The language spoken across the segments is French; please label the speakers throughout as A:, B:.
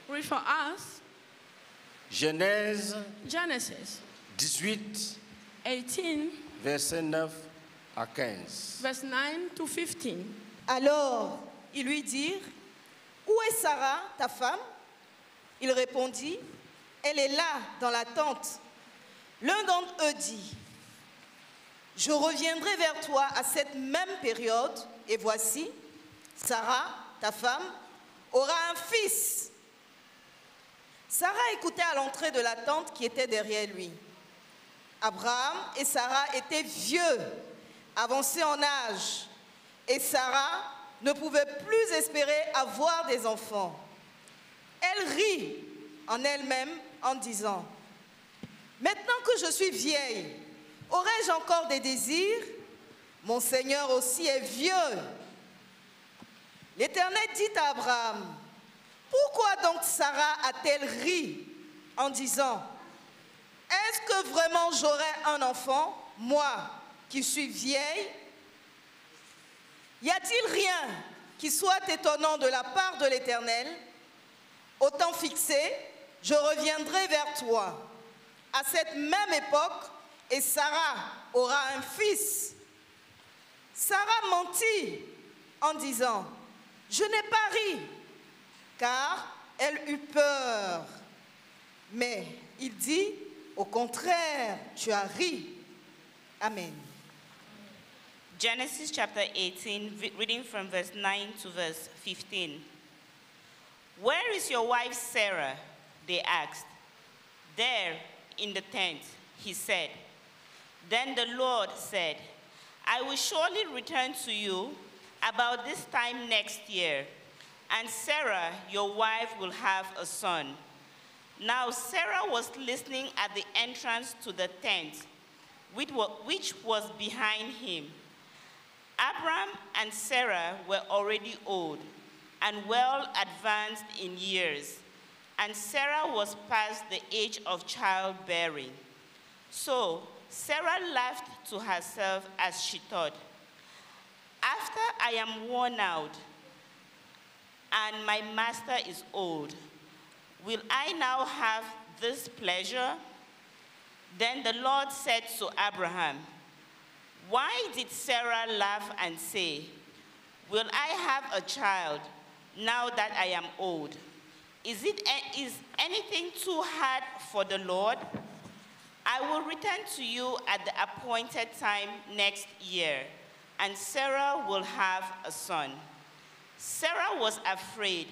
A: Read for us
B: Genèse
A: Genesis
B: 18,
A: 18,
B: versets 9 à 15.
A: verse 9 to 15.
C: Alors, ils lui dirent, où est Sarah, ta femme? Il répondit, elle est là, dans la tente. L'un d'entre eux dit, je reviendrai vers toi à cette même période, et voici, Sarah, ta femme, aura un fils. Sarah écoutait à l'entrée de la tente qui était derrière lui. Abraham et Sarah étaient vieux, avancés en âge, et Sarah ne pouvait plus espérer avoir des enfants. Elle rit en elle-même en disant, maintenant que je suis vieille, aurais-je encore des désirs? Mon Seigneur aussi est vieux. L'Éternel dit à Abraham, pourquoi donc Sarah a-t-elle ri en disant, est-ce que vraiment j'aurai un enfant, moi qui suis vieille? Y a-t-il rien qui soit étonnant de la part de l'Éternel? Au temps fixé, je reviendrai vers toi. À cette même époque, et Sarah aura un fils. Sarah mentit en disant, je n'ai pas ri, car elle eut peur. Mais il dit, au contraire, tu as ri. Amen.
D: Genesis chapter 18, reading from verse 9 to verse 15. Where is your wife Sarah? They asked. There, in the tent, he said. Then the Lord said, I will surely return to you about this time next year, and Sarah, your wife, will have a son. Now Sarah was listening at the entrance to the tent, which was behind him. Abram and Sarah were already old and well advanced in years, and Sarah was past the age of childbearing. So Sarah laughed to herself as she thought, after I am worn out and my master is old, will I now have this pleasure? Then the Lord said to Abraham, why did Sarah laugh and say, will I have a child now that I am old? Is anything too hard for the Lord? I will return to you at the appointed time next year, and Sarah will have a son. Sarah was afraid,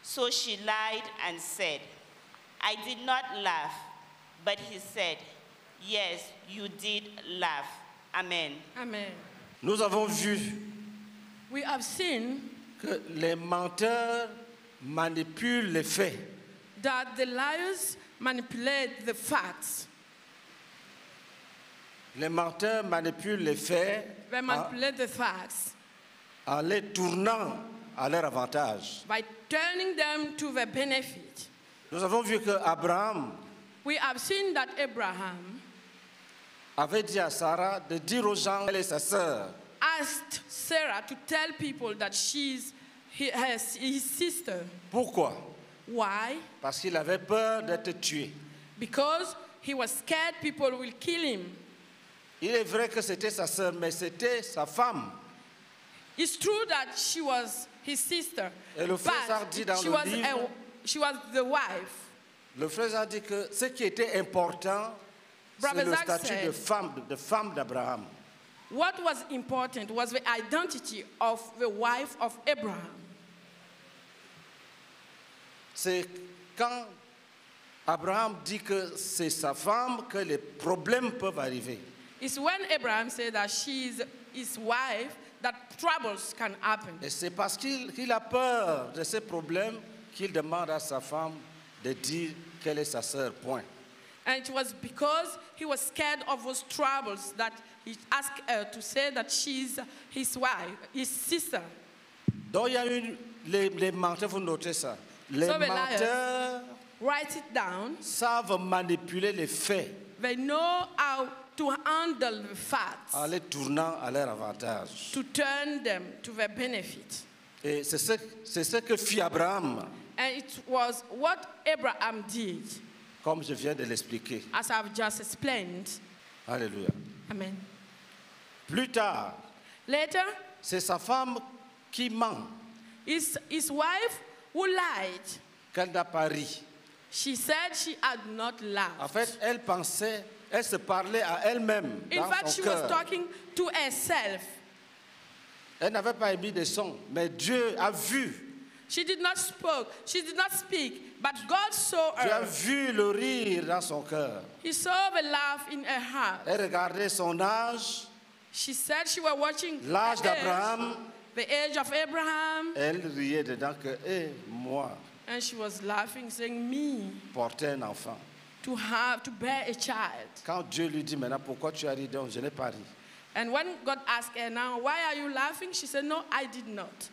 D: so she lied and said, I did not laugh. But he said, yes, you did laugh. Amen.
A: Amen.
B: Nous avons vu
A: We have seen
B: que les menteurs manipulent les faits.
A: that the liars manipulate the facts.
B: Les menteurs manipulent les faits
A: They manipulate the facts
B: en les tournant à leur avantage.
A: by turning them to their benefit.
B: Nous avons vu que Abraham
A: We have seen that Abraham
B: avait dit à Sarah de dire aux gens qu'elle est sa sœur.
A: asked Sarah to tell people that she's his sister.
B: Pourquoi?
A: Why?
B: Parce qu'il avait peur d'être tué.
A: Because he was scared people will kill him.
B: Il est vrai que c'était sa sœur, mais c'était sa femme.
A: It's true that she was his sister,
B: Et le frère Zach dit dans
A: she
B: le
A: was,
B: livre,
A: she was the wife.
B: le frère a dit que ce qui était important, c'est
A: Brother
B: le
A: Zach
B: statut
A: said,
B: de femme d'Abraham.
A: What was important was the identity of the wife of Abraham.
B: C'est quand Abraham dit que c'est sa femme que les problèmes peuvent arriver.
A: It's when Abraham said that she is his wife that troubles can happen.
B: Et c'est parce qu'il a peur de ces problèmes qu'il demande à sa femme de dire qu'elle est sa sœur, point.
A: And it was because he was scared of those troubles that he asked her to say that she's his wife, his sister.
B: Donc il y a eu les menteurs, vous notez ça. Les
A: So the
B: menteurs
A: Write it down.
B: savent manipuler les faits
A: They know how to handle the facts,
B: en les tournant à leur avantage.
A: to turn them to their benefit.
B: Et c'est ce que fit Abraham.
A: And it was what Abraham did,
B: comme je viens de l'expliquer.
A: as I've just explained.
B: Alléluia.
A: Amen.
B: Plus tard,
A: Later,
B: c'est sa femme qui ment
A: his wife who lied.
B: qu'elle n'a pas ri.
A: She said she had not
B: En
A: laughed.
B: fait, elle se parlait à elle-même
A: In
B: dans
A: fact,
B: son
A: she was
B: cœur.
A: talking to herself.
B: Elle n'avait pas émis de son, mais Dieu a vu.
A: She did not speak, but God saw
B: Dieu a
A: her.
B: vu le rire dans son cœur.
A: He saw the laugh in her heart.
B: Elle regardait son âge,
A: She said she was watching
B: l'âge
A: her age,
B: d'Abraham.
A: the age of Abraham,
B: Elle riait dedans que, moi,
A: and she was laughing, saying, "Me
B: porter un enfant.
A: to bear a child."
B: Quand Dieu lui dit maintenant, pourquoi tu as ri donc? Je n'ai pas ri.
A: And when God asked her now, "Why are you laughing?" she said, "No, I did not."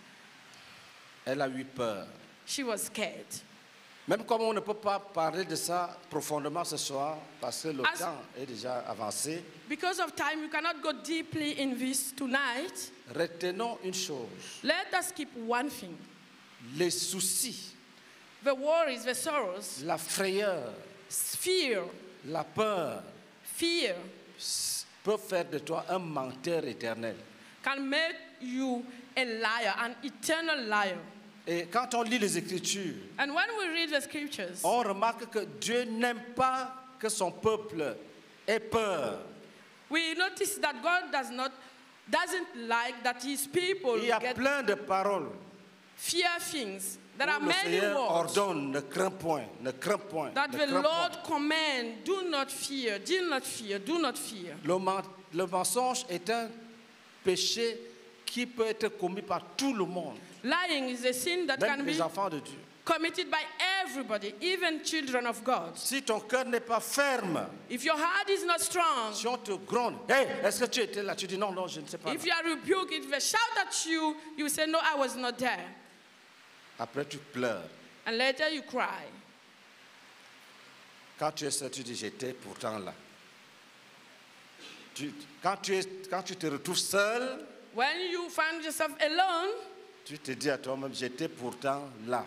B: Elle a eu peur.
A: She was scared.
B: Même comme on ne peut pas parler de ça profondément ce soir, parce que le
A: As-
B: temps est déjà avancé,
A: Because of time, we cannot go deeply in this tonight.
B: retenons une chose.
A: Let us keep one thing:
B: Les soucis,
A: the worries, the sorrows,
B: la frayeur,
A: fear,
B: la peur
A: fear
B: peuvent faire de toi un menteur éternel.
A: can make you a liar, an eternal liar.
B: Et quand on lit les Écritures,
A: And when we read the scriptures,
B: on remarque que Dieu n'aime pas que son peuple ait peur.
A: we notice that God doesn't like that his people
B: Il y a
A: get
B: plein de paroles
A: fear things. There
B: où
A: are
B: le
A: many
B: Seigneur
A: words
B: ordonne, ne crains point, ne crains point,
A: that
B: ne
A: the
B: crains
A: Lord
B: point.
A: command, do not fear, do not fear, do not fear.
B: Le mensonge est un péché qui peut être commis par tout le monde,
A: Lying is a sin that
B: même
A: can
B: les
A: be
B: enfants de Dieu.
A: committed by everybody, even children of God.
B: Si ton cœur n'est pas ferme,
A: If your heart is not strong,
B: si on te gronde, hey, est-ce que tu étais là? Tu dis non, non, je ne sais pas.
A: if you are rebuked, if they shout at you, you say, "No, I was not there."
B: Après, tu pleures.
A: And later you cry.
B: Quand tu es seul, tu dis j'étais pourtant là. Quand tu te retrouves seul,
A: When you find yourself alone,
B: tu te dis à toi-même j'étais pourtant là.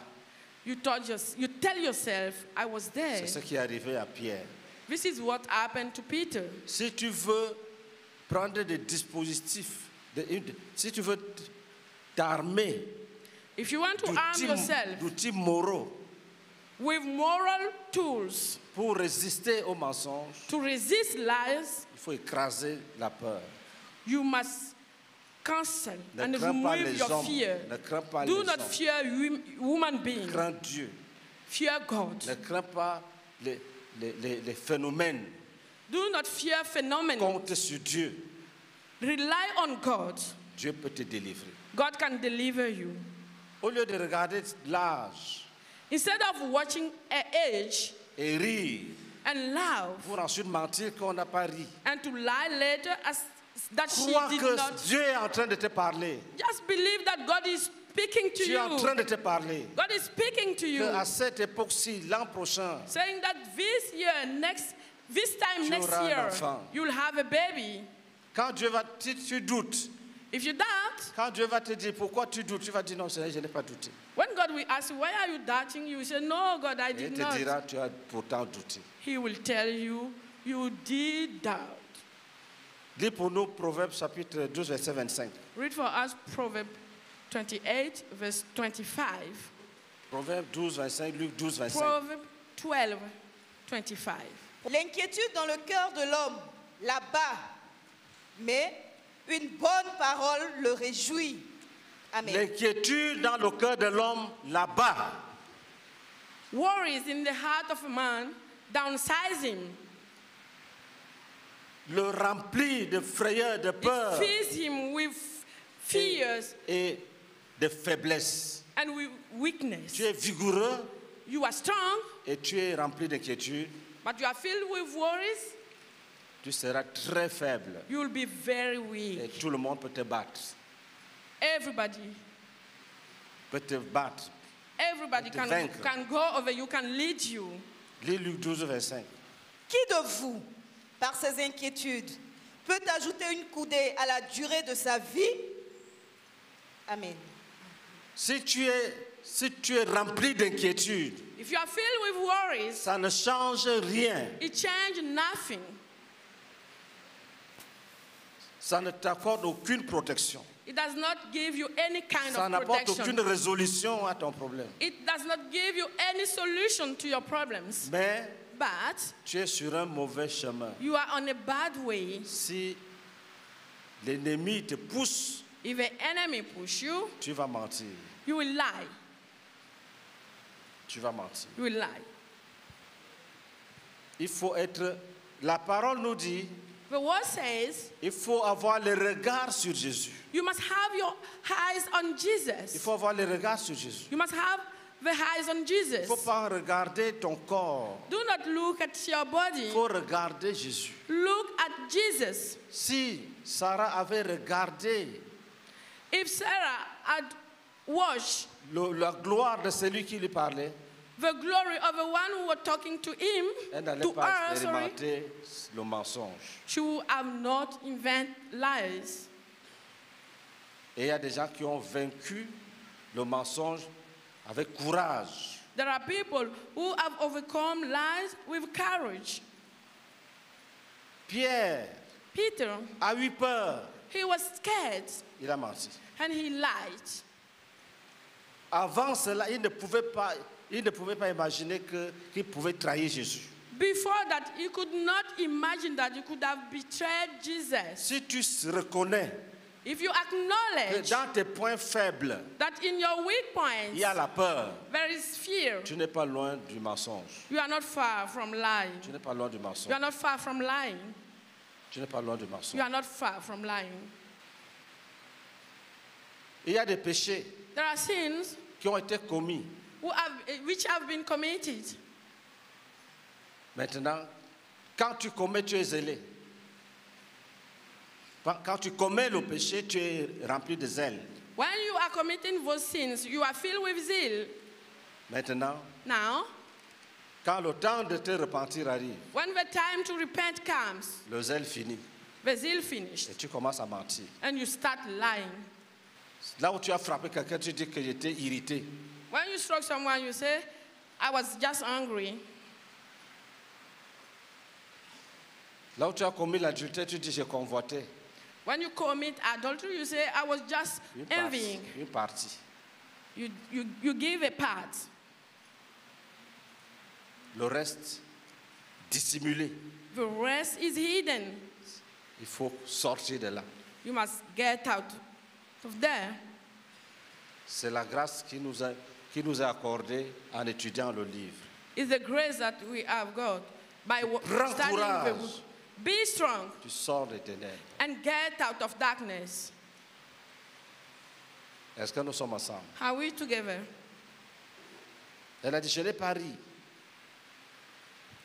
A: you tell yourself, "I was there."
B: C'est ce qui est arrivé à Pierre.
A: This is what happened to Peter.
B: Si tu veux prendre des dispositifs, si tu veux t'armer
A: If you want to arm yourself
B: d'outils moraux
A: with moral tools
B: pour résister aux mensonges,
A: to resist lies,
B: il faut écraser la peur.
A: you must cancel
B: Ne
A: and
B: crains pas
A: remove
B: les
A: your
B: hommes.
A: fear.
B: Ne crains pas
A: Do
B: les
A: not
B: hommes.
A: fear human beings.
B: Crains Dieu.
A: Fear God.
B: Ne crains pas les phénomènes.
A: Do not fear phenomena.
B: Compte sur Dieu.
A: Rely on God.
B: Dieu peut te délivrer.
A: God can deliver you.
B: Au lieu de regarder l'âge
A: Instead of watching an age
B: et rire
A: and laugh
B: pour ensuite mentir qu'on n'a pas ri,
A: and to lie later as that she
B: crois
A: did
B: que
A: not,
B: Dieu est en train de te parler.
A: just believe that God is speaking to
B: Dieu est en train
A: you.
B: de te parler.
A: God is speaking to you,
B: Qu'à cette époque-ci, l'an prochain,
A: saying that this time
B: Tu
A: next
B: auras un
A: year,
B: enfant.
A: you'll have a baby.
B: quand Dieu va, tu doutes,
A: If you doubt,
B: quand Dieu va te dire pourquoi tu doutes, tu vas dire non, Seigneur, je n'ai pas douté.
A: when God will ask you, "Why are you doubting?" You say, "No, God, I
B: Et il
A: did
B: te
A: not."
B: dira, tu as pourtant douté.
A: He will tell you, "You did doubt."
B: Lis pour nous Proverbes chapitre 12, verset 25.
A: Read for us Proverbs 28, verse 25.
B: Proverbes 12, 25, Luc 12, 25.
A: Proverbs 12, 25.
C: L'inquiétude dans le cœur de l'homme l'abat, mais une bonne parole le réjouit. Amen.
B: L'inquiétude dans le cœur de l'homme là-bas.
A: Worries in the heart of a man downsize him.
B: Le remplit de frayeur, de peur
A: It fills him with fears
B: et de faiblesse.
A: and with weakness.
B: Tu es vigoureux
A: You are strong,
B: et tu es rempli d'inquiétude.
A: but you are filled with worries.
B: Tu seras très faible
A: You will be very
B: et
A: weak.
B: tout le monde peut te battre.
A: Everybody
B: Te vaincre.
A: can go over you, can lead you.
B: Lis Luc 12, 25.
C: Qui de vous, par ses inquiétudes, peut ajouter une coudée à la durée de sa vie? Amen.
B: Si tu es Si tu es rempli d'inquiétude,
A: if you are filled with worries,
B: ça ne change rien.
A: it changes nothing.
B: Ça ne t'accorde aucune protection.
A: It does not give you any kind
B: Ça
A: of
B: n'apporte
A: protection.
B: aucune résolution à ton problème.
A: It does not give you any solution to your problems.
B: Mais
A: But
B: tu es sur un mauvais chemin.
A: you are on a bad way.
B: Si l'ennemi te pousse,
A: If an enemy push you,
B: tu vas mentir.
A: you will lie.
B: Tu vas mentir.
A: You will lie.
B: Il faut être... La parole nous dit,
A: The word says
B: il faut avoir le regard sur Jésus.
A: you must have your eyes on
B: Il
A: Jesus.
B: faut avoir le regard sur Jésus.
A: You must have the eyes on
B: Il ne
A: Jesus.
B: faut pas regarder ton corps.
A: Do not look at your body.
B: Il faut regarder Jésus.
A: Look at Jesus.
B: Si Sarah avait regardé
A: If Sarah had watched
B: la gloire de celui qui lui parlait,
A: the glory of the one who was talking to him,
B: elle n'allait
A: to
B: pas
A: her, sorry,
B: expérimenter le mensonge.
A: she would have not invented lies.
B: Et il y a des gens qui ont vaincu le mensonge avec courage.
A: There are people who have overcome lies with courage.
B: Pierre
A: Peter,
B: a eu peur,
A: he was scared
B: il a menti.
A: and he lied.
B: Avant cela, il ne pouvait pas imaginer qu'il pouvait trahir Jésus.
A: Before that, he could not imagine that he could have betrayed Jesus.
B: Si tu reconnais
A: If you
B: que
A: acknowledge
B: dans tes points faibles,
A: that in your weak
B: il
A: points
B: y a la peur,
A: there is fear,
B: tu n'es pas loin du mensonge.
A: you are not far from lying.
B: Tu n'es pas loin du
A: You
B: mensonge.
A: are not far from lying.
B: Tu n'es pas loin du
A: You
B: mensonge.
A: are not far from lying.
B: Il y a des péchés
A: There are sins
B: qui ont été commis.
A: which have been committed.
B: Maintenant, quand tu commets, tu es zélé. Quand tu commets le péché, tu es rempli de zèle.
A: When you are committing those sins, you are filled with zeal.
B: Maintenant,
A: Now,
B: quand le temps de te repentir arrive,
A: when the time to repent comes,
B: le zèle finit
A: the zeal finished,
B: et tu commences à mentir.
A: and you start lying.
B: Là où tu as frappé quelqu'un, tu dis que j'étais irrité.
A: When you struck someone, you say, I was just angry.
B: Là où tu as commis l'adultère, tu dis j'ai convoité.
A: When you commit adultery, you say, I was just envying.
B: Une partie.
A: You give a part.
B: Le reste, dissimulé.
A: The rest is hidden.
B: Il faut sortir de là.
A: You must get out of there.
B: C'est la grâce qui nous a accordée en étudiant le livre.
A: It's the grace that we have got by
B: Prends
A: studying the
B: courage.
A: book. Be strong
B: Tu sors des ténèbres.
A: and get out of darkness.
B: Est-ce que nous sommes ensemble?
A: Are we together?
B: Elle a dit, je n'ai pas ri.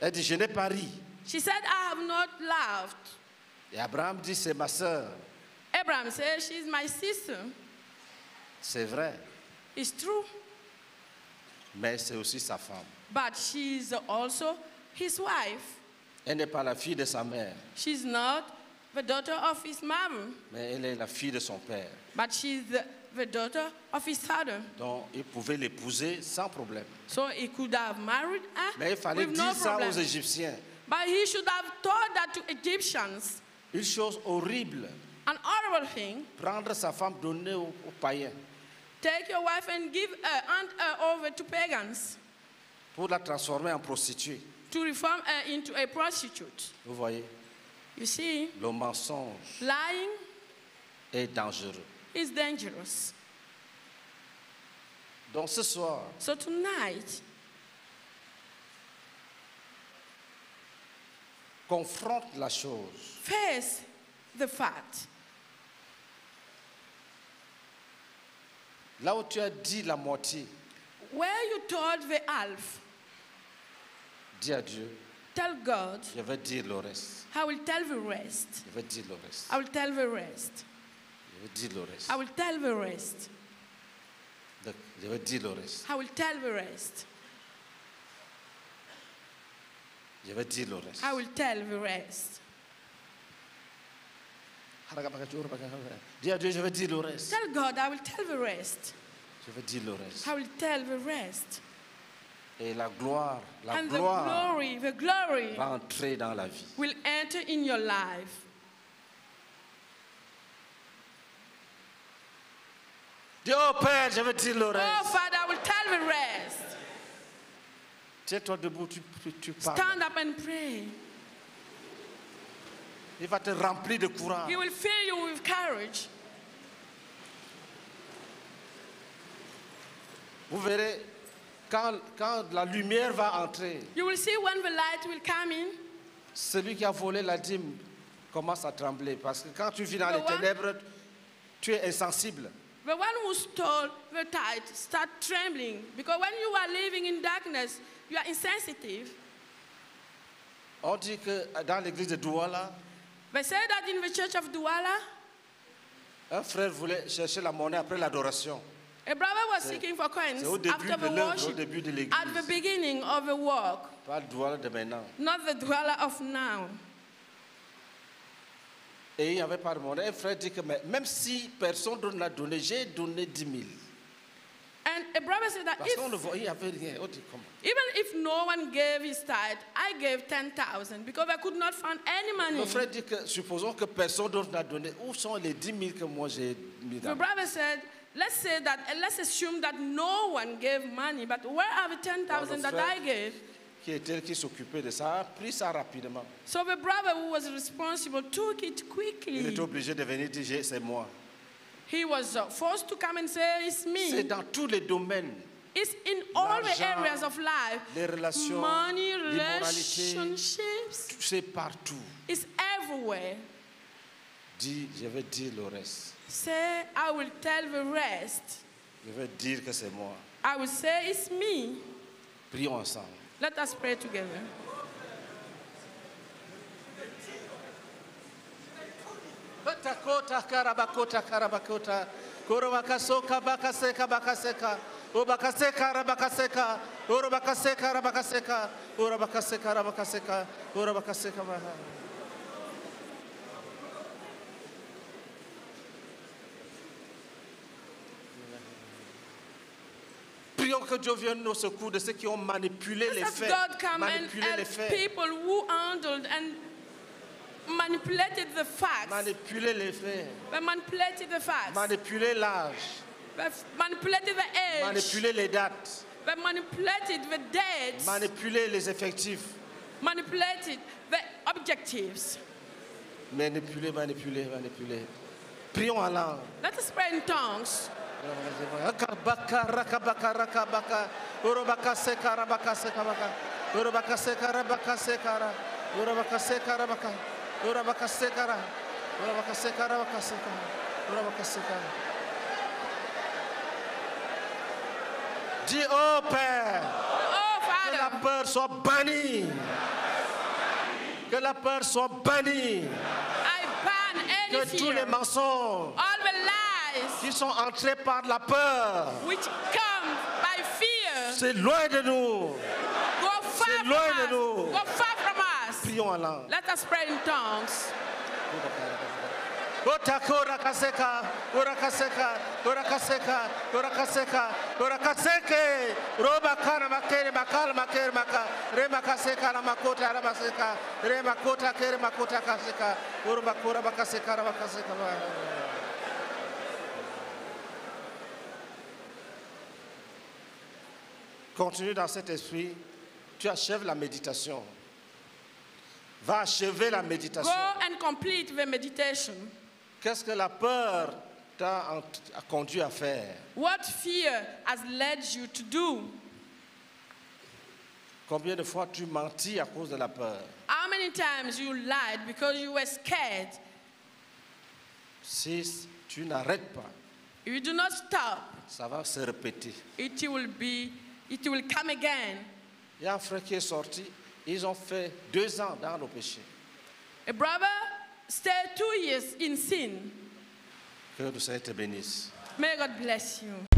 B: Elle dit, je n'ai pas ri.
A: She said, I have not laughed.
B: Et Abraham dit, c'est ma sœur.
A: Abraham said, she's my sister.
B: C'est vrai,
A: It's true.
B: mais c'est aussi sa femme.
A: But she's also his wife.
B: Elle n'est pas la fille de sa mère,
A: She's not the daughter of his mom,
B: mais elle est la fille de son père.
A: but she's the daughter of his father.
B: Donc, il pouvait l'épouser sans problème.
A: So he could have married her
B: Mais il fallait
A: with no
B: dire ça aux
A: problem.
B: Égyptiens.
A: But he should have told that to Egyptians.
B: Une chose horrible,
A: An horrible thing.
B: prendre sa femme, donner aux païens
A: Take your wife and hand her over to pagans
B: pour la transformer en prostituée.
A: to reform her into a prostitute.
B: Vous voyez,
A: You see,
B: le mensonge
A: lying
B: est dangereux.
A: is dangerous.
B: Donc ce soir,
A: So tonight,
B: confronte la chose.
A: face the fact.
B: Là où tu as dit la moitié,
A: Where you told the half,
B: dis à Dieu,
A: tell God,
B: je vais dire le reste.
A: I will tell the rest.
B: Je vais dire le reste.
A: I will tell the rest.
B: Je vais dire le reste.
A: I will tell the rest.
B: Je vais dire le reste.
A: I will tell the rest.
B: Je vais dire le reste.
A: I will tell the rest.
B: Dis à Dieu, je vais dire le reste.
A: Tell God, I will tell the rest.
B: Je vais dire le reste.
A: I will tell the rest.
B: Et la gloire
A: And the glory
B: va entrer dans la vie.
A: will enter in your life.
B: Dis, oh Père, je vais dire le
A: Oh,
B: reste.
A: Father, I will tell the rest.
B: Tiens-toi debout, tu parles.
A: Stand up and pray.
B: Il va te remplir de courage.
A: He will fill you with courage.
B: Vous verrez, quand la lumière va entrer,
A: You will see when the light will come in.
B: celui qui a volé la dîme commence à trembler. Parce que quand tu vis dans les
A: The one-
B: ténèbres, tu es insensible.
A: The one who stole the tithe start trembling because when you are living in darkness, you are insensitive.
B: On dit que dans l'église de Douala,
A: They say that in the church of Douala,
B: un frère voulait chercher la monnaie après l'adoration.
A: a brother was seeking for coins
B: C'est au début
A: after
B: de
A: the
B: l'œuvre, au
A: worship,
B: début de
A: at the
B: l'église.
A: beginning of the walk,
B: Pas Douala de maintenant.
A: not the Douala of now.
B: Et il n'y avait pas de monnaie. Un frère dit que même si personne ne l'a donné, j'ai donné 10 000.
A: And a brother said that
B: Parce qu'on ne voyait, il n'y avait rien. On dit comment?
A: even if no one gave his tithe, I gave 10,000 because I could not find any money.
B: Le frère dit que supposons que personne d'autre n'a donné. Où sont les 10 000 que moi j'ai mis
A: The
B: dans?
A: brother said, let's assume that no one gave money, but where are the 10,000 that I gave?
B: Qui s'occupait de ça, a pris ça rapidement.
A: So the brother who was responsible took it
B: Il
A: quickly.
B: était obligé de venir dire c'est moi.
A: He was forced to come and say, it's
B: C'est
A: me.
B: dans tous les domaines.
A: It's in all the
B: L'argent,
A: areas of life.
B: les relations,
A: Money,
B: l'immoralité,
A: relationships.
B: c'est partout.
A: It's everywhere.
B: Dis, je vais dire le reste.
A: Say, I will tell the rest.
B: Je vais dire que c'est moi.
A: I will say, it's me.
B: Prions ensemble.
A: Let us pray together.
B: Kota karabakota karabakota. Korobakasoka bakaseka bakaseka. Obakaseka rabakaseka. Orobakaseka rabakaseka. Orobakaseka rabakaseka. Orobakaseka baha. Prions que Dieu vienne au secours de ceux qui ont manipulé les
A: Let
B: faits.
A: God come and
B: Manipulé les
A: help
B: faits.
A: people who handled and manipulated the facts.
B: Manipuler les faits.
A: They manipulated the facts.
B: Manipuler l'âge.
A: They manipulated the age.
B: Manipuler les dates.
A: They manipulated the dates.
B: Manipuler les effectifs.
A: Manipulated the objectives.
B: Manipuler, manipuler, manipuler. Prions en langue.
A: Let us pray in tongues.
B: Rakabaka, rakabaka, rakabaka. Urobaka seka, rabaka seka, baka. Urobaka seka, rabaka seka, ra. Urobaka seka, rabaka. Urobaka seka, ra. Urobaka seka, rabaka seka. Urobaka seka. Dis, oh Père,
A: Oh,
B: que la
A: Father,
B: peur soit bannie. Que la peur soit bannie.
A: I ban any
B: Que tous les
A: fear.
B: mensonges
A: All the lies
B: qui sont entrés par la peur,
A: which come by fear
B: c'est loin de nous.
A: go far
B: C'est
A: from
B: loin de
A: us.
B: nous.
A: Go far from us.
B: Prions en langue.
A: Let us pray in tongues.
B: Otakora kaseka, orakaseka, orakaseka, orakaseka, orakaseke, roba kana makere makal makere maka, rema kaseka la makota la baseka, rema kota kere makota kaseka, urba kora bakaseka la bakaseka. Continue dans cet esprit, tu achèves la méditation. Va achever la méditation.
A: Go and complete the meditation.
B: Qu'est-ce que la peur t'a conduit à faire?
A: What fear has led you to do?
B: Combien de fois tu mentis à cause de la peur?
A: How many times you lied because you were scared?
B: Si tu n'arrêtes pas,
A: If you do not stop,
B: ça va se répéter.
A: it will come again.
B: Il y a un frère qui est sorti, ils ont fait 2 ans dans le péché.
A: A brother stayed 2 years in sin.
B: Que le Seigneur te bénisse.
A: May God bless you.